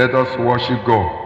Let us worship God.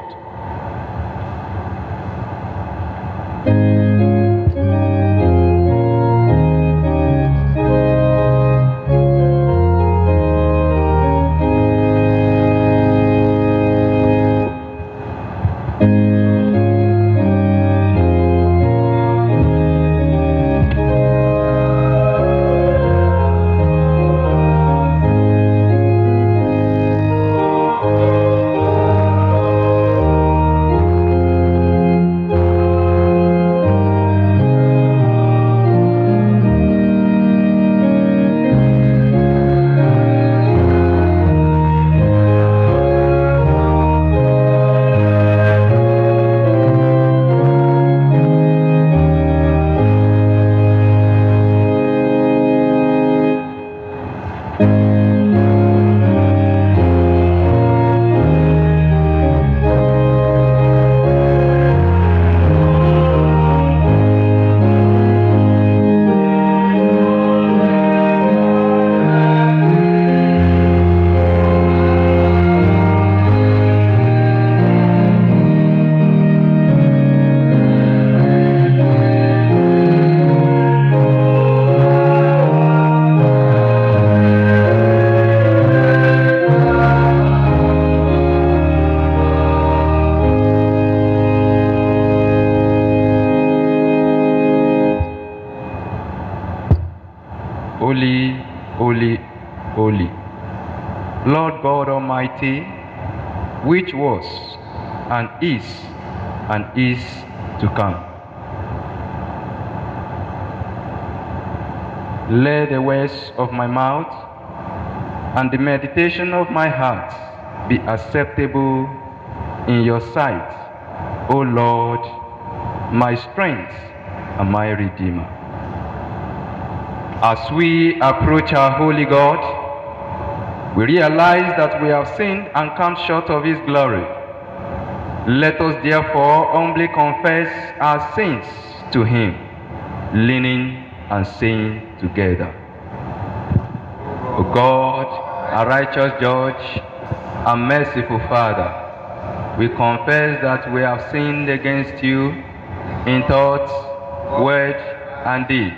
Holy, holy, holy, Lord God Almighty, which was and is to come. Let the words of my mouth and the meditation of my heart be acceptable in your sight, O Lord, my strength and my Redeemer. As we approach our holy God, we realize that we have sinned and come short of His glory. Let us therefore humbly confess our sins to Him, leaning and saying together, O God, a righteous judge and merciful Father, we confess that we have sinned against you in thought, word, and deed.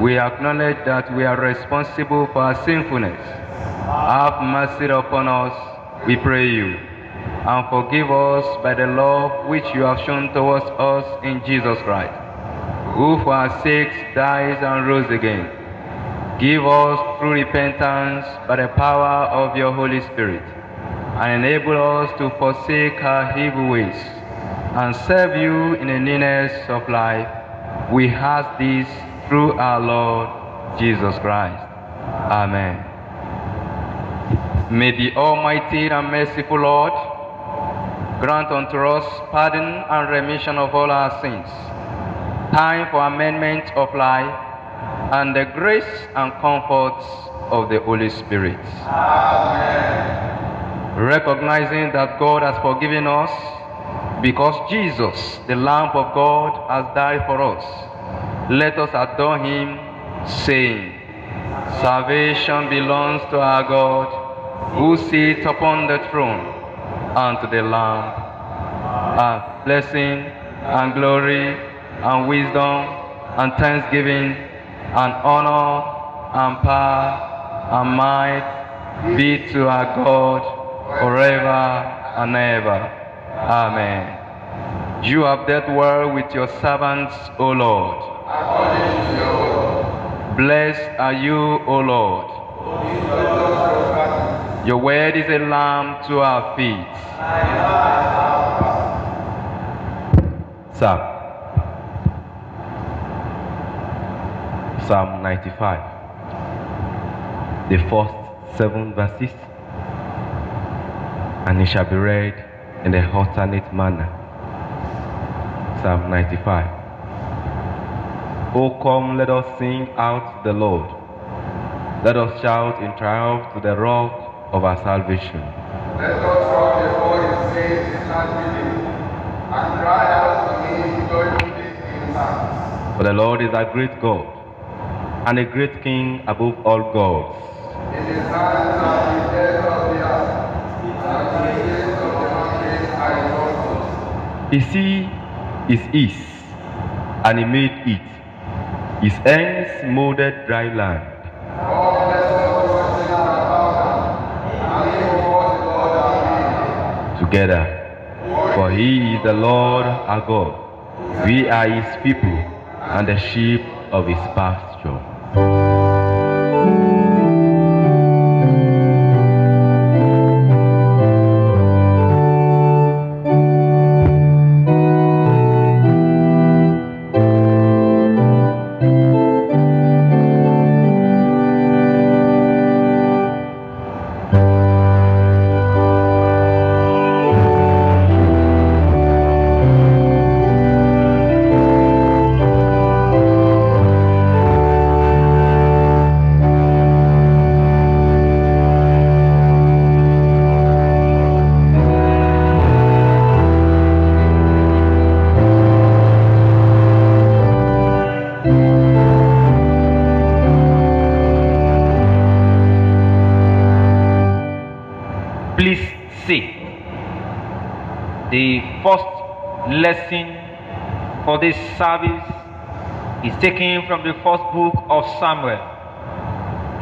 We acknowledge that we are responsible for our sinfulness. Have mercy upon us, we pray you, and forgive us by the love which you have shown towards us in Jesus Christ, who for our sakes died and rose again. Give us through repentance by the power of your Holy Spirit, and enable us to forsake our evil ways and serve you in the newness of life. We ask this through our Lord Jesus Christ. Amen. May the Almighty and merciful Lord grant unto us pardon and remission of all our sins, time for amendment of life, and the grace and comforts of the Holy Spirit. Amen. Recognizing that God has forgiven us because Jesus, the Lamb of God, has died for us, let us adore Him, saying, salvation belongs to our God, who sits upon the throne, and to the Lamb. Blessing and glory and wisdom and thanksgiving and honor and power and might be to our God forever and ever. Amen. You have dealt well with your servants, O Lord. Blessed are you, O Lord. Your word is a lamp to our feet. Psalm 95, the first 7 verses, and it shall be read in the alternate manner. Psalm 95. Oh, come, let us sing out the Lord. Let us shout in triumph to the rock of our salvation. Let us come before His face in thanksgiving, and cry out to Him joyfully in thanks. For the Lord is a great God, and a great King above all gods. In His hands are the ends of the earth, and He is the His sea is his, and he made it. His hands molded dry land. All blessed worship about and he was the Lord our King. Together. For he is the Lord our God. We are his people and the sheep of his pasture. Please sit. The first lesson for this service is taken from the first book of Samuel,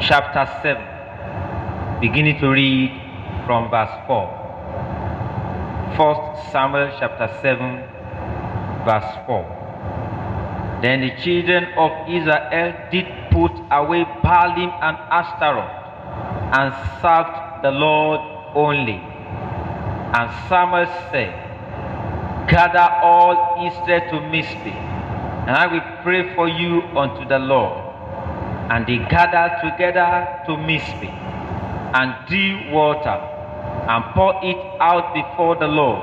chapter 7, beginning to read from verse 4. 1 Samuel chapter 7, verse 4. Then the children of Israel did put away Baalim and Ashtaroth, and served the Lord only. And Samuel said, gather all Israel to Mizpeh, and I will pray for you unto the Lord. And they gathered together to Mizpeh, and drew water, and poured it out before the Lord,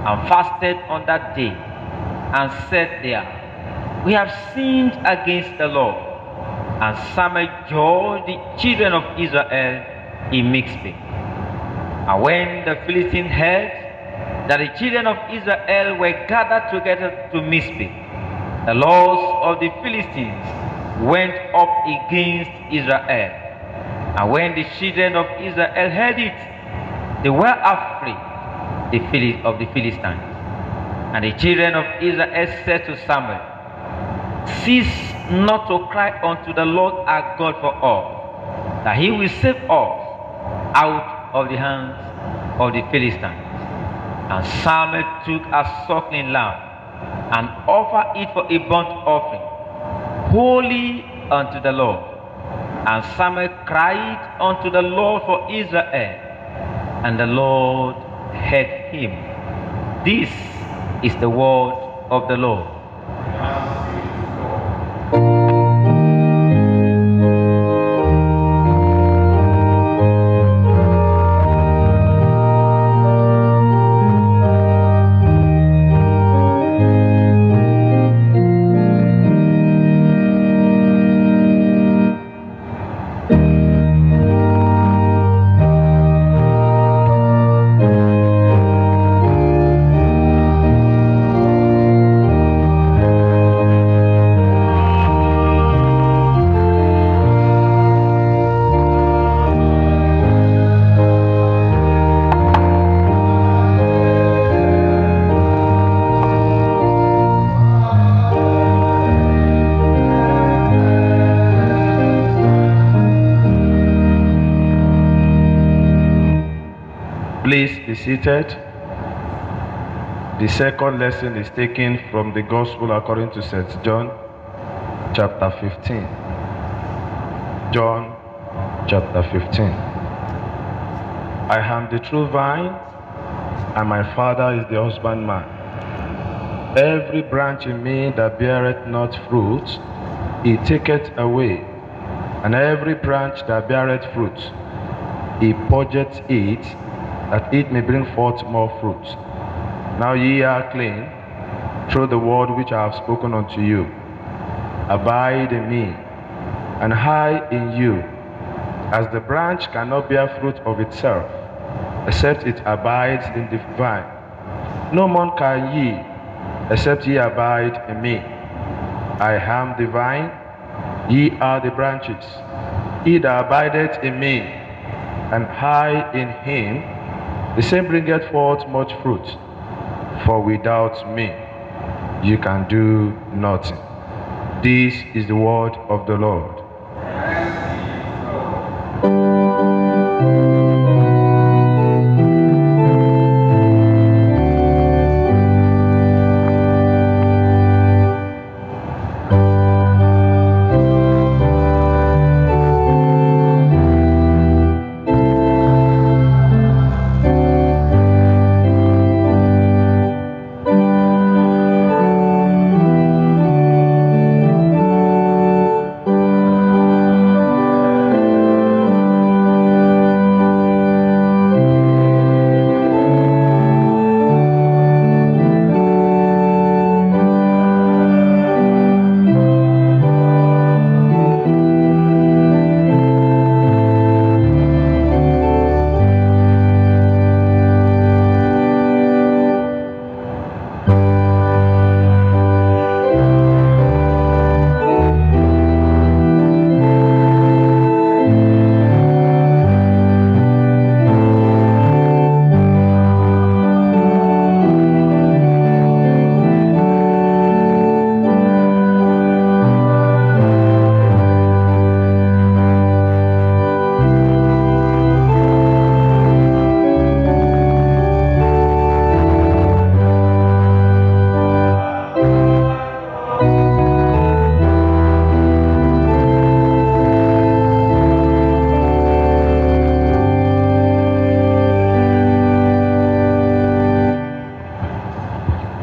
and fasted on that day, and said there, we have sinned against the Lord. And Samuel judged the children of Israel in Mizpeh. And when the Philistines heard that the children of Israel were gathered together to Mizpeh, the lords of the Philistines went up against Israel. And when the children of Israel heard it, they were afraid of the Philistines. And the children of Israel said to Samuel, cease not to cry unto the Lord our God for us, that he will save us out of the hands of the Philistines. And Samuel took a suckling lamb and offered it for a burnt offering, holy unto the Lord. And Samuel cried unto the Lord for Israel, and the Lord heard him. This is the word of the Lord. Please be seated. The second lesson is taken from the Gospel according to St. John, chapter 15. John, chapter 15. I am the true vine, and my Father is the husbandman. Every branch in me that beareth not fruit, he taketh away, and every branch that beareth fruit, he purgeth it, that it may bring forth more fruit. Now ye are clean through the word which I have spoken unto you. Abide in me, and I in you. As the branch cannot bear fruit of itself, except it abides in the vine, no more can ye, except ye abide in me. I am the vine, ye are the branches. He that abideth in me, and I in him, the same bringeth forth much fruit. For without me, you can do nothing. This is the word of the Lord.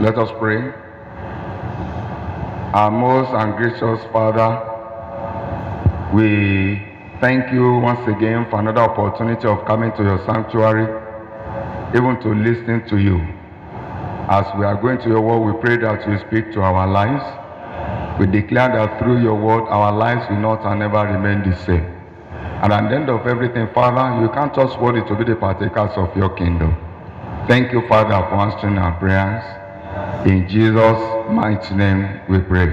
Let us pray. Our most and gracious Father, we thank you once again for another opportunity of coming to your sanctuary, even to listen to you. As we are going to your word, we pray that you speak to our lives. We declare that through your word, our lives will not and never remain the same. And at the end of everything, Father, you count us worthy to be the partakers of your kingdom. Thank you, Father, for answering our prayers. In Jesus' mighty name we pray.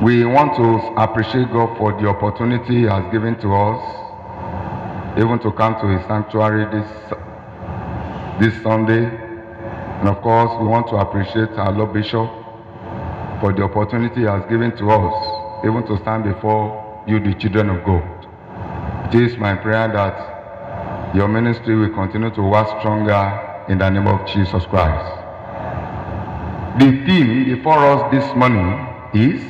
We want to appreciate God for the opportunity He has given to us, even to come to His sanctuary this Sunday. And of course, we want to appreciate our Lord Bishop for the opportunity He has given to us, even to stand before you, the children of God. It is my prayer that your ministry will continue to work stronger in the name of Jesus Christ. The theme before us this morning is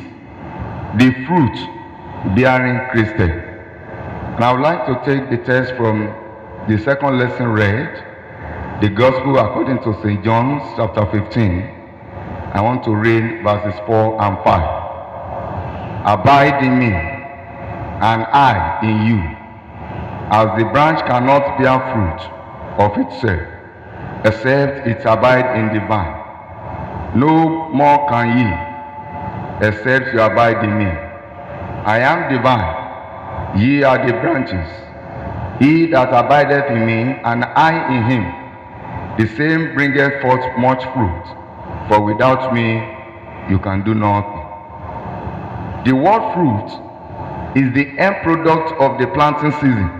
the fruit-bearing Christian. And I would like to take the text from the second lesson read, the Gospel according to St. John chapter 15. I want to read verses 4 and 5. Abide in me, and I in you, as the branch cannot bear fruit of itself, except it abide in the vine. No more can ye, except you abide in me. I am the vine, ye are the branches. He that abideth in me, and I in him, the same bringeth forth much fruit. For without me, you can do nothing. The word fruit is the end product of the planting season.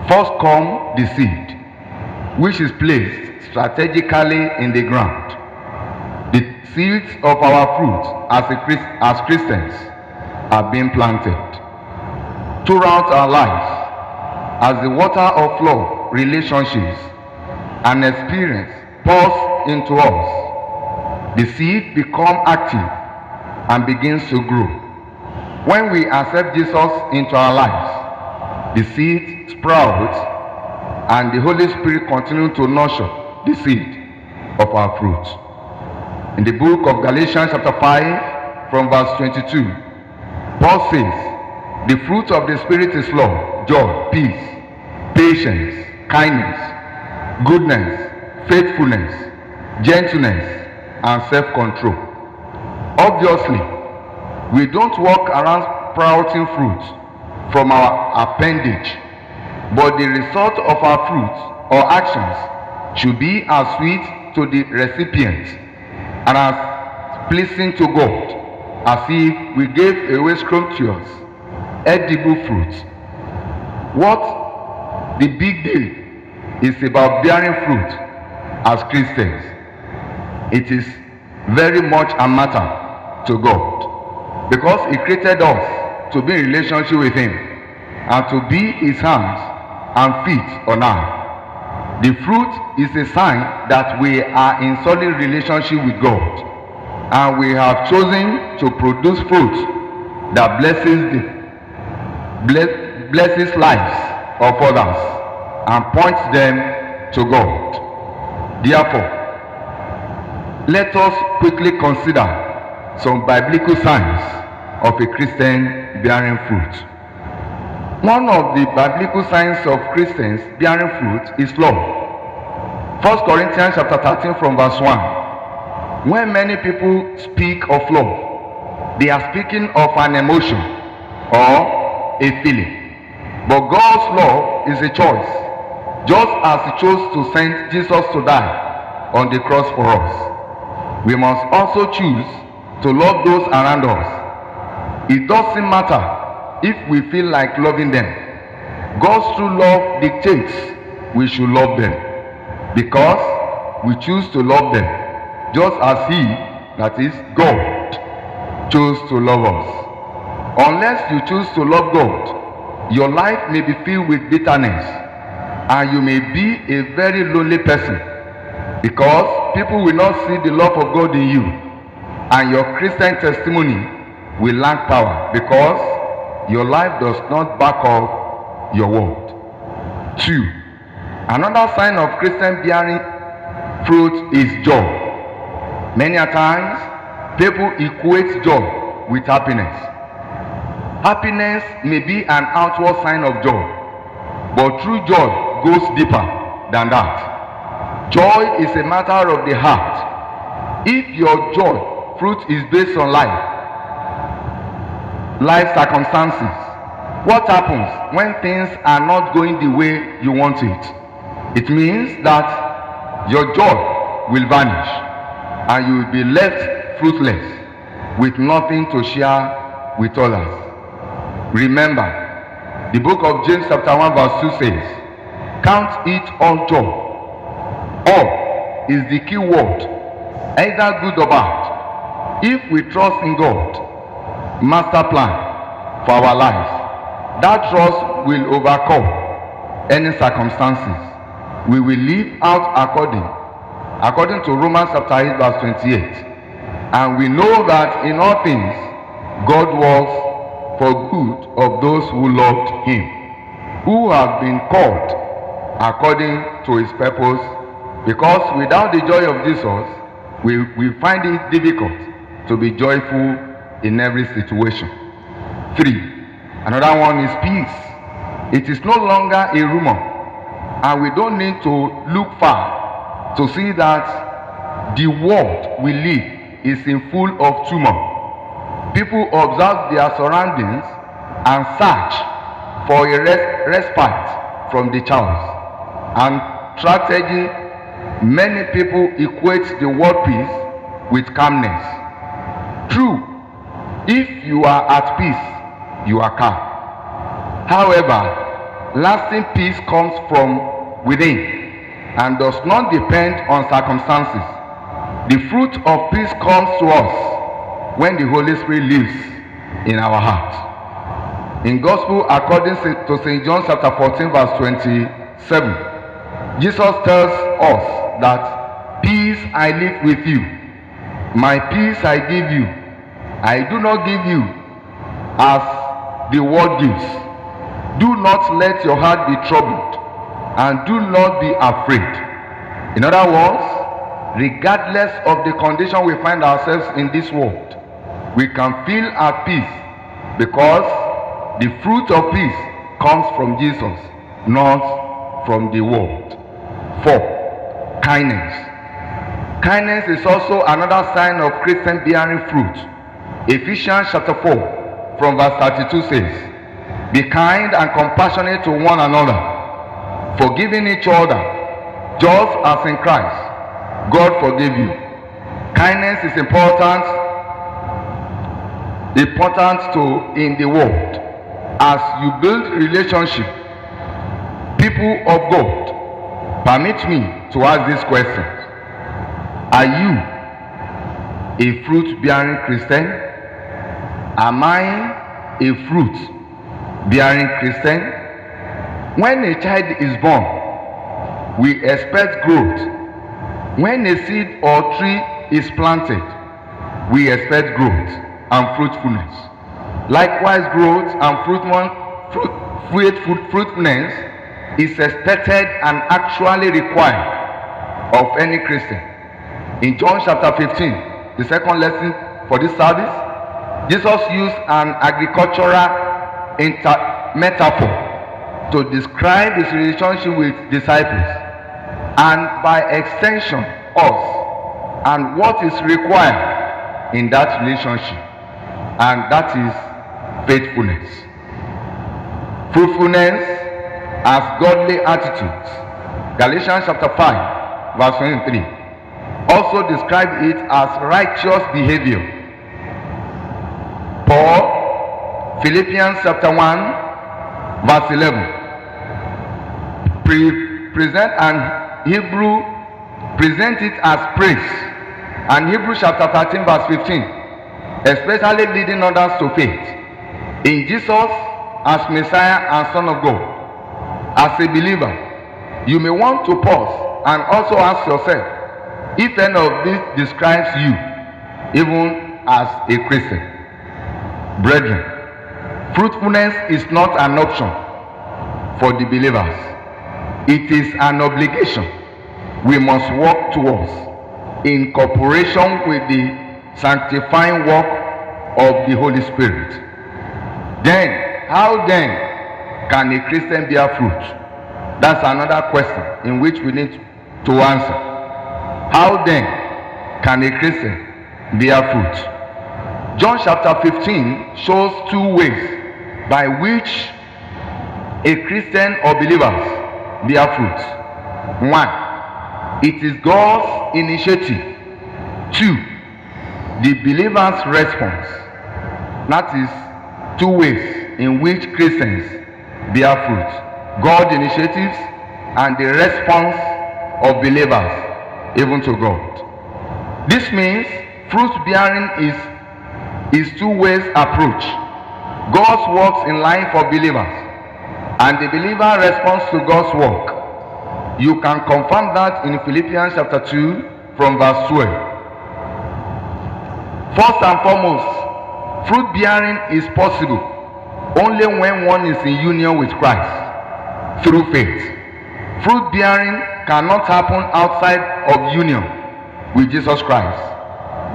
First come the seed, which is placed strategically in the ground. The seeds of our fruit as Christians are being planted throughout our lives as the water of love, relationships, and experience pours into us. The seed becomes active and begins to grow. When we accept Jesus into our lives, the seed sprouts and the Holy Spirit continues to nurture the seed of our fruit. In the book of Galatians chapter 5 from verse 22, Paul says, the fruit of the Spirit is love, joy, peace, patience, kindness, goodness, faithfulness, gentleness, and self-control. Obviously, we don't walk around sprouting fruit from our appendage, but the result of our fruits or actions should be as sweet to the recipient and as pleasing to God as if we gave away scrumptious, edible fruit. What the big deal is about bearing fruit as Christians. It is very much a matter to God, because He created us to be in relationship with Him and to be His hands and feet on earth. The fruit is a sign that we are in solid relationship with God, and we have chosen to produce fruit that blesses lives of others and points them to God. Therefore, let us quickly consider some biblical signs of a Christian bearing fruit. One of the biblical signs of Christians bearing fruit is love. 1 Corinthians chapter 13 from verse 1. When many people speak of love, they are speaking of an emotion or a feeling. But God's love is a choice, just as He chose to send Jesus to die on the cross for us. We must also choose to love those around us. It doesn't matter if we feel like loving them. God's true love dictates we should love them, because we choose to love them just as He, that is God, chose to love us. Unless you choose to love God, your life may be filled with bitterness, and you may be a very lonely person, because people will not see the love of God in you, and your Christian testimony will lack power, because your life does not back up your word. 2. Another sign of Christian bearing fruit is joy. Many a times, people equate joy with happiness. Happiness may be an outward sign of joy, but true joy goes deeper than that. Joy is a matter of the heart. If your joy fruit is based on life circumstances, what happens when things are not going the way you want it? It means that your joy will vanish, and you will be left fruitless with nothing to share with others. Remember, the book of James chapter 1 verse 2 says, "Count it all joy." All is the key word, either good or bad. If we trust in God, master plan for our lives, that trust will overcome any circumstances. We will live out according to Romans chapter 8 verse 28. And we know that in all things God works for good of those who loved Him, who have been called according to His purpose, because without the joy of Jesus, we find it difficult to be joyful in every situation. 3. Another one is peace. It is no longer a rumor, and we don't need to look far to see that the world we live is in full of turmoil. People observe their surroundings and search for a respite from the chaos and tragedy. Many people equate the word peace with calmness. True, if you are at peace, you are calm. However, lasting peace comes from within and does not depend on circumstances. The fruit of peace comes to us when the Holy Spirit lives in our heart. In Gospel according to St. John chapter 14 verse 27, Jesus tells us that peace I leave with you, my peace I give you. I do not give you as the world gives. Do not let your heart be troubled, and do not be afraid. In other words, regardless of the condition we find ourselves in this world, we can feel at peace, because the fruit of peace comes from Jesus, not from the world. 4. Kindness. Kindness is also another sign of Christian bearing fruit. Ephesians chapter 4 from verse 32 says, "Be kind and compassionate to one another, forgiving each other, just as in Christ God forgave you." Kindness is important in the world. As you build relationship, people of God, permit me to ask these questions. Are you a fruit-bearing Christian? Am I a fruit-bearing Christian? When a child is born, we expect growth. When a seed or tree is planted, we expect growth and fruitfulness. Likewise, growth and fruitfulness is expected and actually required of any Christian. In John chapter 15, the second lesson for this service, Jesus used an agricultural metaphor to describe his relationship with disciples, and by extension us, and what is required in that relationship, and that is faithfulness. Fruitfulness as godly attitudes. Galatians chapter 5 verse 23 also describes it as righteous behavior. Paul, Philippians chapter 1 verse 11 present it as praise, and Hebrews chapter 13 verse 15 especially leading others to faith in Jesus as Messiah and Son of God. As a believer, you may want to pause and also ask yourself if any of this describes you, even as a Christian. Brethren, fruitfulness is not an option for the believers. It is an obligation we must work towards in cooperation with the sanctifying work of the Holy Spirit. Then, how then can a Christian bear fruit? That's another question in which we need to answer. How then can a Christian bear fruit? John chapter 15 shows two ways by which a Christian or believers bear fruit. One, it is God's initiative. Two, the believer's response. That is two ways in which Christians bear fruit. God initiatives and the response of believers even to God. This means fruit bearing is two ways approach. God's works in life of believers and the believer responds to God's work. You can confirm that in Philippians chapter 2 from verse 12. First and foremost, fruit bearing is possible only when one is in union with Christ through faith. Fruit bearing cannot happen outside of union with Jesus Christ.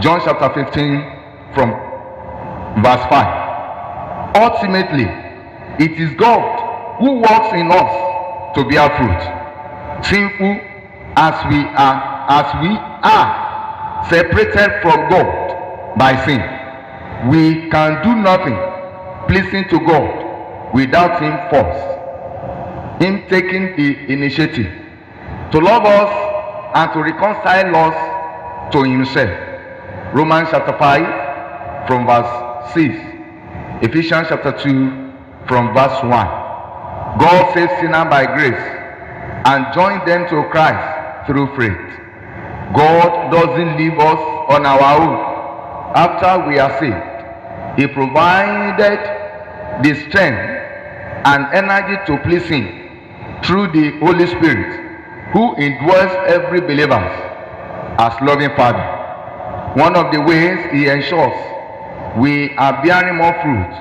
John chapter 15 from verse 5. Ultimately, it is God who works in us to bear fruit. Sinful as we are separated from God by sin, we can do nothing pleasing to God without Him first. Him taking the initiative to love us and to reconcile us to Himself. Romans chapter 5 from verse 6. Ephesians chapter 2 from verse 1. God saves sinners by grace and join them to Christ through faith. God doesn't leave us on our own after we are saved. He provided the strength and energy to please Him through the Holy Spirit, who indwells every believer as loving Father. One of the ways He ensures we are bearing more fruit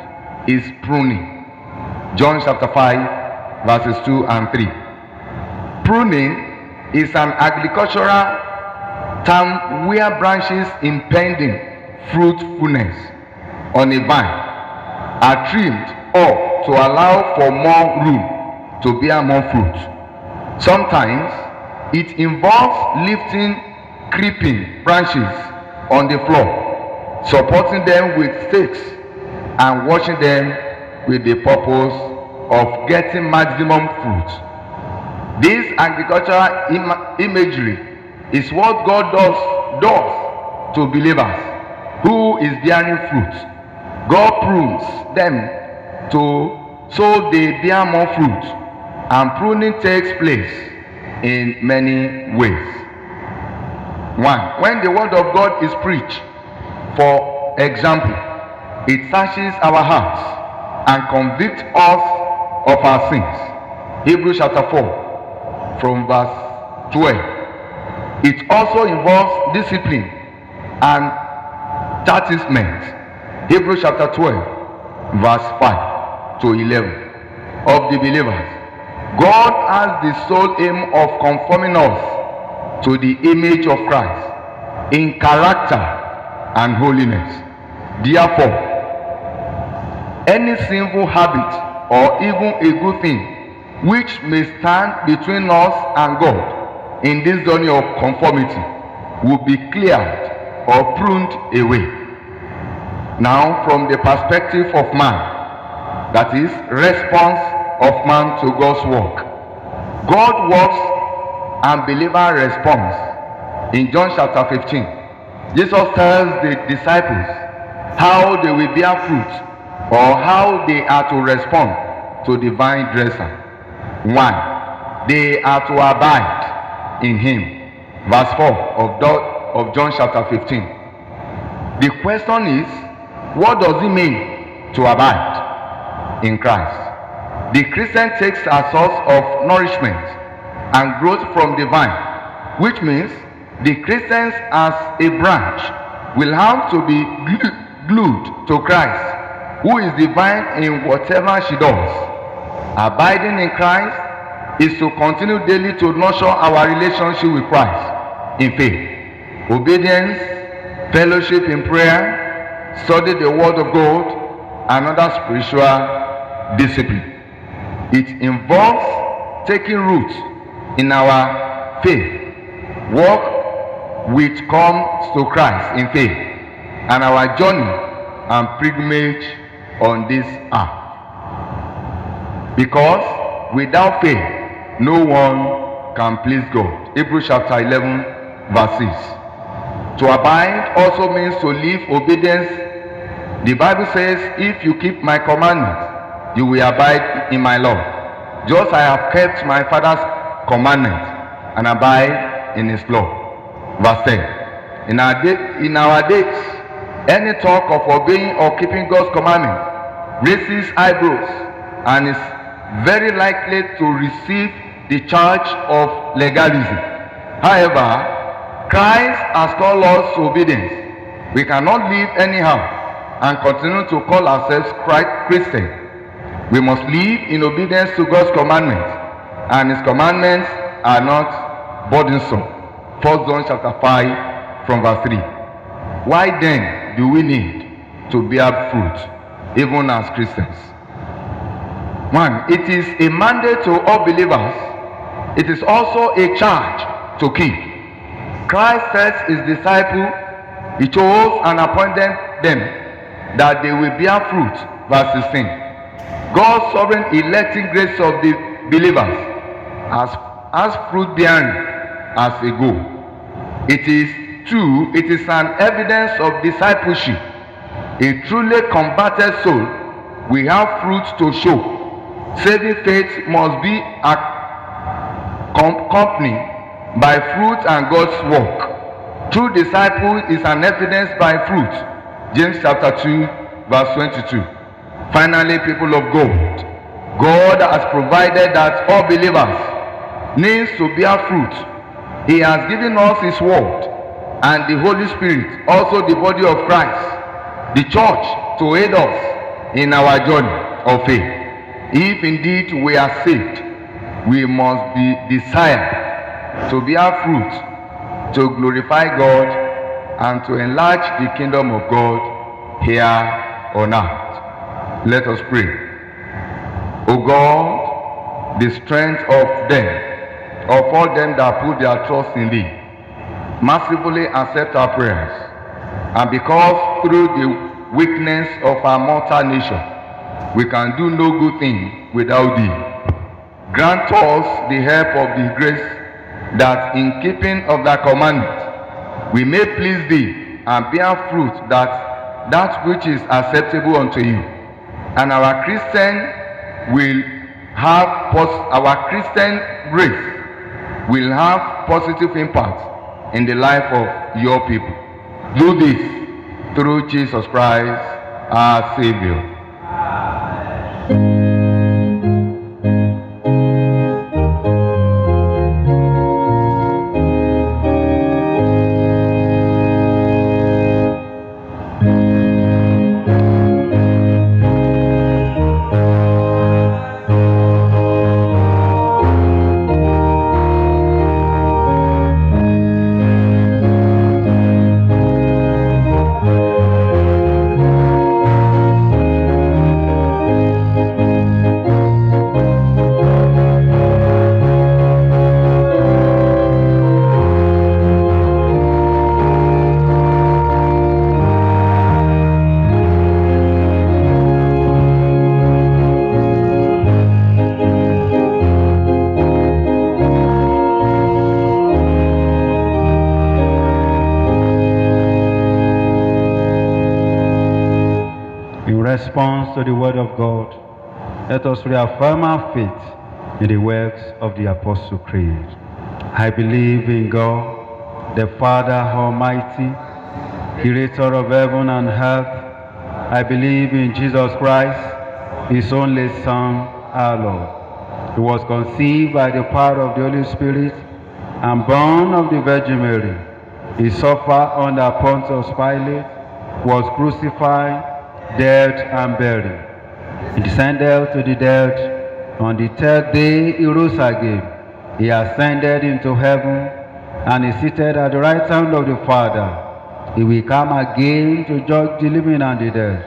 is pruning. John chapter 5 verses 2 and 3. Pruning is an agricultural term where branches impeding fruitfulness on a vine are trimmed off to allow for more room to bear more fruit. Sometimes it involves lifting creeping branches on the floor, supporting them with stakes, and washing them with the purpose of getting maximum fruit. This agricultural imagery is what God does to believers who is bearing fruit. God prunes them so they bear more fruit, and pruning takes place in many ways. One, when the word of God is preached, for example, it searches our hearts and convicts us of our sins. Hebrews chapter 4 from verse 12. It also involves discipline and chastisement. Hebrews chapter 12 verse 5 to 11 of the believers. God has the sole aim of conforming us to the image of Christ in character and holiness. Therefore, any sinful habit or even a good thing which may stand between us and God in this journey of conformity will be cleared or pruned away. Now, from the perspective of man, that is, response of man to God's work. God works and believer responds. In John chapter 15, Jesus tells the disciples how they will bear fruit or how they are to respond to the vine dresser. 1. They are to abide in him. Verse 4 of John chapter 15. The question is, what does it mean to abide in Christ? The Christian takes a source of nourishment and growth from the vine, which means the Christians as a branch will have to be glued to Christ, who is the vine in whatever she does. Abiding in Christ is to continue daily to nurture our relationship with Christ in faith, obedience, fellowship in prayer, study the word of God, and other spiritual discipline. It involves taking root in our faith, walk which comes to Christ in faith, and our journey and pilgrimage on this earth. Because without faith, no one can please God. Hebrews chapter 11 verse 6. To abide also means to live obedience. The Bible says, if you keep my commandments, you will abide in my love, just I have kept my Father's commandments and abide in his law. Verse 10. In our days, any talk of obeying or keeping God's commandments raises eyebrows and is very likely to receive the charge of legalism. However, Christ has called us to obedience. We cannot live anyhow and continue to call ourselves Christians. We must live in obedience to God's commandments, and his commandments are not burdensome. 1 John chapter 5 from verse 3. Why then do we need to bear fruit, even as Christians? 1. It is a mandate to all believers. It is also a charge to keep. Christ sets his disciples, he chose and appointed them that they will bear fruit. Verse 16. God's sovereign electing grace of the believers as fruit bearing as a goal. It is an evidence of discipleship. A truly converted soul will have fruit to show. Saving faith must be accompanied by fruit and God's work. True disciple is an evidence by fruit. James chapter 2 verse 22. Finally, people of God, God has provided that all believers need to bear fruit. He has given us his word and the Holy Spirit, also the body of Christ, the church, to aid us in our journey of faith. If indeed we are saved, we must be desired to bear fruit, to glorify God, and to enlarge the kingdom of God here on earth. Let us pray. O God, the strength of all them that put their trust in thee, mercifully accept our prayers. And because through the weakness of our mortal nature, we can do no good thing without thee, grant us the help of the grace that in keeping of thy commandments we may please thee and bear fruit that which is acceptable unto you. And our Christian grace will have positive impact in the life of your people. Do this through Jesus Christ, our Savior. Response to the word of God, let us reaffirm our faith in the works of the Apostle Creed. I believe in God, the Father Almighty, creator of heaven and earth. I believe in Jesus Christ, his only Son, our Lord. He was conceived by the power of the Holy Spirit and born of the Virgin Mary. He suffered under Pontius Pilate, was crucified, dead and buried. He descended to the dead. On the third day he rose again. He ascended into heaven and is seated at the right hand of the Father. He will come again to judge the living and the dead.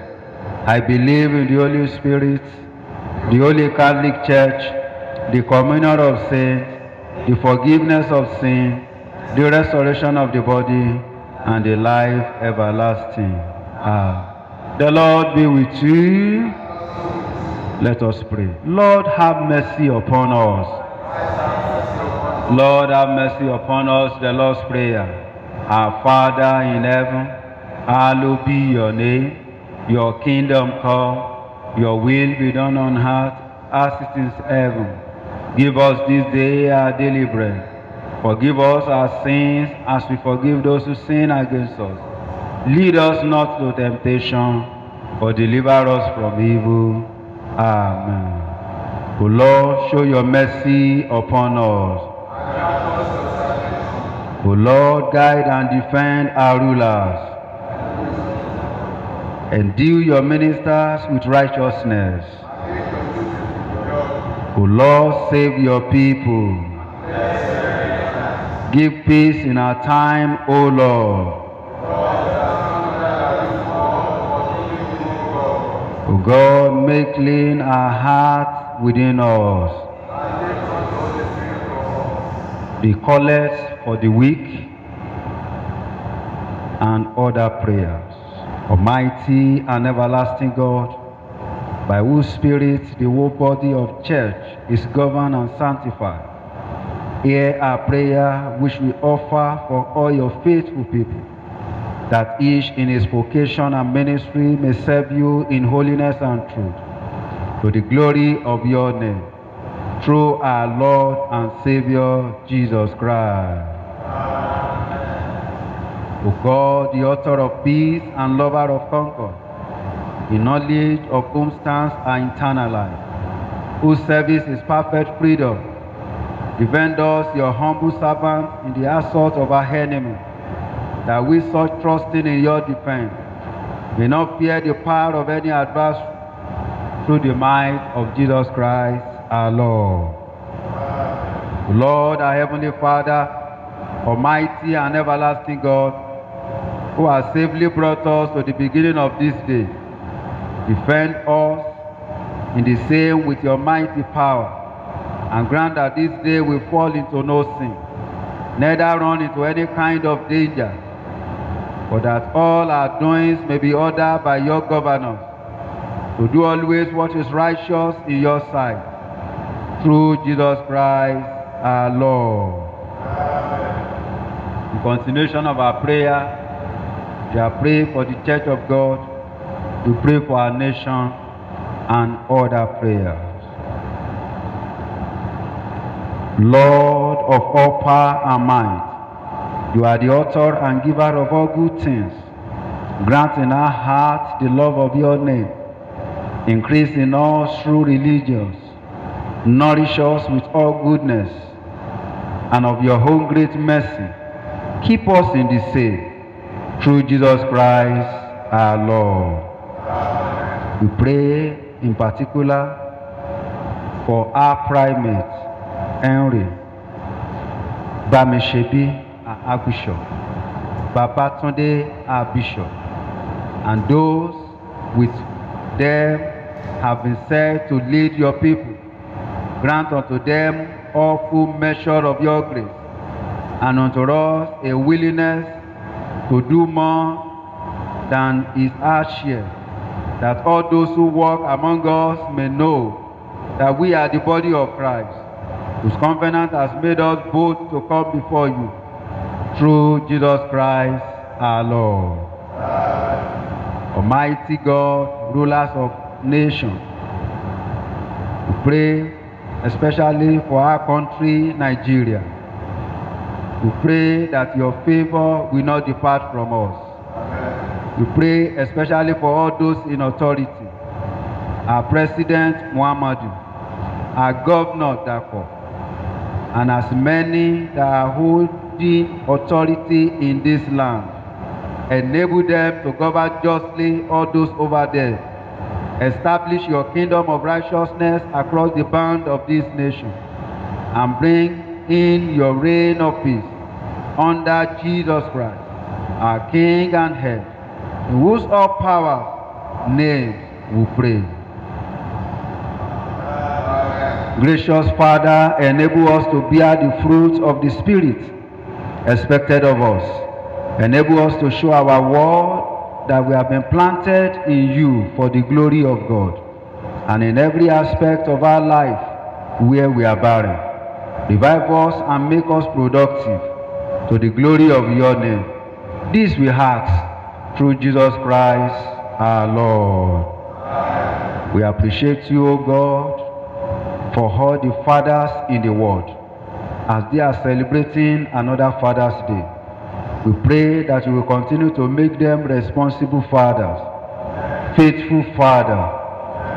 I believe in the Holy Spirit, the Holy Catholic Church, the communion of saints, the forgiveness of sin, the resurrection of the body, and the life everlasting. Amen. The Lord be with you. Let us pray. Lord, have mercy upon us. Lord, have mercy upon us. The Lord's Prayer. Our Father in heaven, hallowed be your name. Your kingdom come. Your will be done on earth as it is in heaven. Give us this day our daily bread. Forgive us our sins as we forgive those who sin against us. Lead us not to temptation, but deliver us from evil. Amen. O Lord, show your mercy upon us. O Lord, guide and defend our rulers. Endue your ministers with righteousness. O Lord, save your people. Give peace in our time, O Lord. O God, make clean our hearts within us. The callers for the weak and other prayers. Almighty and everlasting God, by whose Spirit the whole body of church is governed and sanctified, hear our prayer which we offer for all your faithful people, that each in his vocation and ministry may serve you in holiness and truth, to the glory of your name, through our Lord and Savior Jesus Christ. O God, the author of peace and lover of concord, in knowledge of whom stands our eternal life, whose service is perfect freedom, defend us, your humble servants, in the assault of our enemy, that we, so trusting in your defense, may not fear the power of any adversary, through the might of Jesus Christ our Lord. Lord, our heavenly Father, almighty and everlasting God, who has safely brought us to the beginning of this day, defend us in the same with your mighty power, and grant that this day we fall into no sin, neither run into any kind of danger, but that all our doings may be ordered by your governors, to do always what is righteous in your sight, through Jesus Christ our Lord. In continuation of our prayer, we are praying for the Church of God, we pray for our nation and other prayers. Lord of all power and might, you are the author and giver of all good things. Grant in our hearts the love of your name. Increase in us through religions. Nourish us with all goodness. And of your own great mercy, keep us in the same. Through Jesus Christ our Lord. We pray in particular for our primate, Henry Bamishebi, our Bishop, Babatunde, our Bishop, and those with them have been said to lead your people. Grant unto them all full measure of your grace, and unto us a willingness to do more than is our share, that all those who walk among us may know that we are the body of Christ, whose covenant has made us both to come before you, through Jesus Christ our Lord. Almighty God, rulers of nations, we pray especially for our country, Nigeria. We pray that your favor will not depart from us. We pray especially for all those in authority, our President Muhammadu, our Governor Dako, and as many that are holding authority in this land. Enable them to govern justly all those over them. Establish your kingdom of righteousness across the bound of this nation, and bring in your reign of peace under Jesus Christ, our King and Head, in whose all power name we pray. Gracious Father, enable us to bear the fruits of the Spirit expected of us. Enable us to show our world that we have been planted in you for the glory of God, and in every aspect of our life where we are barren. Revive us and make us productive to the glory of your name. This we ask through Jesus Christ our Lord. We appreciate you, O God, for all the fathers in the world as they are celebrating another Father's Day. We pray that you will continue to make them responsible fathers, faithful father,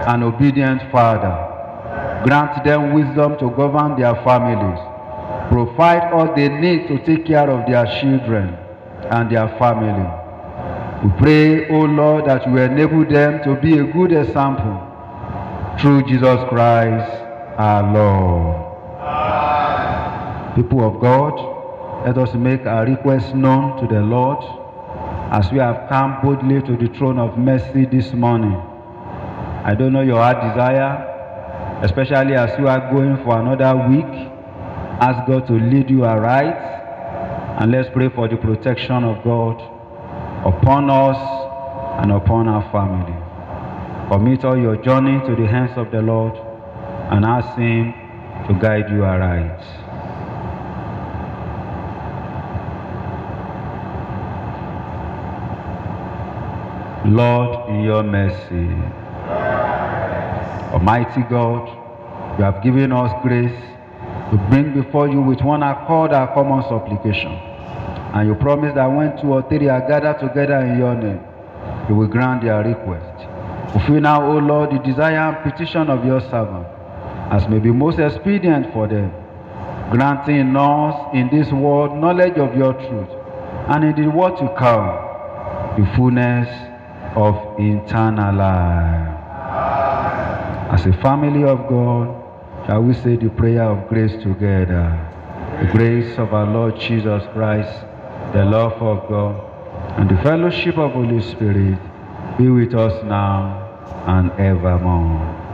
and obedient father. Grant them wisdom to govern their families. Provide all they need to take care of their children and their family. We pray, O Lord, that you enable them to be a good example through Jesus Christ our Lord. People of God, let us make our requests known to the Lord as we have come boldly to the throne of mercy this morning. I don't know your heart desire, especially as you are going for another week. Ask God to lead you aright, and let's pray for the protection of God upon us and upon our family. Commit all your journey to the hands of the Lord and ask Him to guide you aright. Lord, in your mercy, Almighty God, you have given us grace to bring before you with one accord our common supplication. And you promise that when 2 or 3 are gathered together in your name, you will grant their request. Fulfill now, O Lord, the desire and petition of your servant, as may be most expedient for them, granting us in this world knowledge of your truth, and in the world to come, the fullness of eternal life. As a family of God, shall we say the prayer of grace together? The grace of our Lord Jesus Christ, the love of God, and the fellowship of Holy Spirit be with us now and evermore.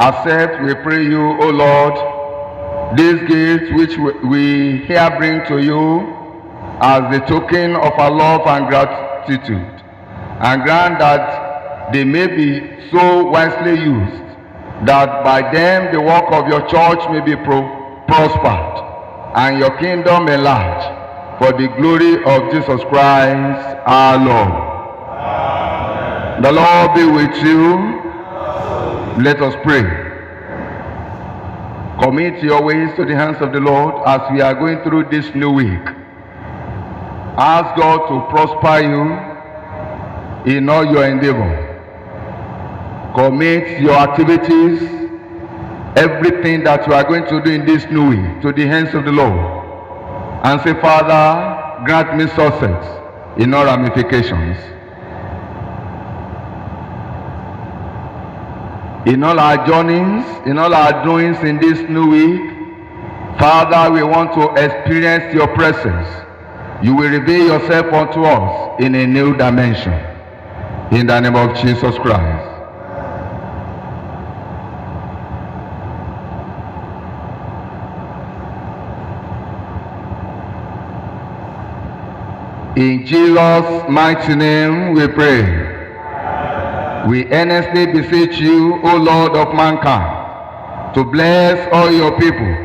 Accept, we pray you, O Lord, these gifts which we here bring to you as the token of our love and gratitude, and grant that they may be so wisely used that by them the work of your church may be prospered and your kingdom enlarged, for the glory of Jesus Christ our Lord. Amen. The Lord be with you. Let us pray. Commit your ways to the hands of the Lord as we are going through this new week. Ask God to prosper you in all your endeavor. Commit your activities, everything that you are going to do in this new week, to the hands of the Lord. And say, Father, grant me success in all ramifications. In all our journeys, in all our doings in this new week, Father, we want to experience your presence. You will reveal yourself unto us in a new dimension. In the name of Jesus Christ. In Jesus' mighty name we pray. We earnestly beseech you, O Lord of mankind, to bless all your people,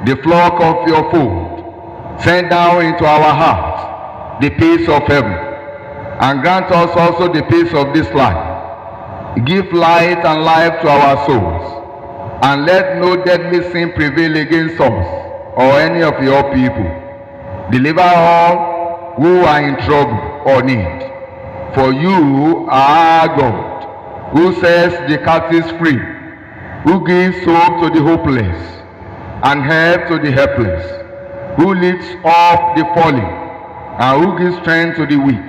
the flock of your fold. Send down into our hearts the peace of heaven, and grant us also the peace of this life. Give light and life to our souls, and let no deadly sin prevail against us or any of your people. Deliver all who are in trouble or need. For you are God, who sets the captives free, who gives hope to the hopeless, and help to the helpless, who lifts up the falling, and who gives strength to the weak.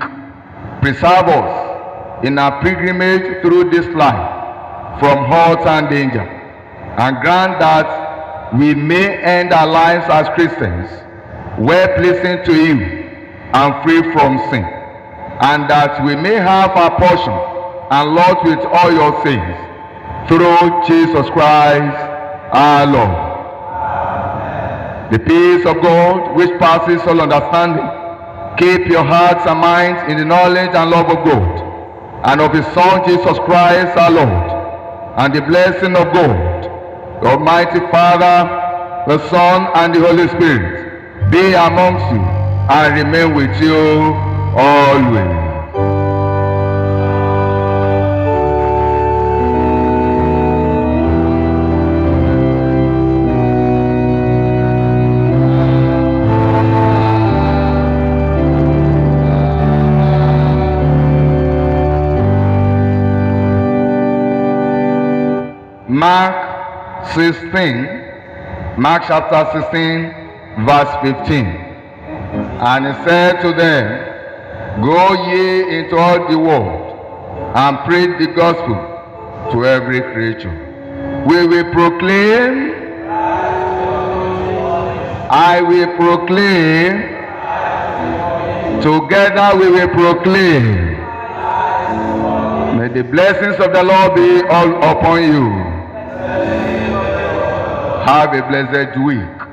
Preserve us in our pilgrimage through this life from hurt and danger, and grant that we may end our lives as Christians, well pleasing to you and free from sin, and that we may have our portion and lot with all your sins, through Jesus Christ our Lord. Amen. The peace of God, which passes all understanding, keep your hearts and minds in the knowledge and love of God and of his Son Jesus Christ our Lord, and the blessing of God, the Almighty Father, the Son, and the Holy Spirit be amongst you and remain with you always. Mark chapter 16, verse 15. And he said to them, Go ye into all the world, and preach the gospel to every creature. We will proclaim, I will proclaim, together we will proclaim. May the blessings of the Lord be all upon you. Have a blessed week.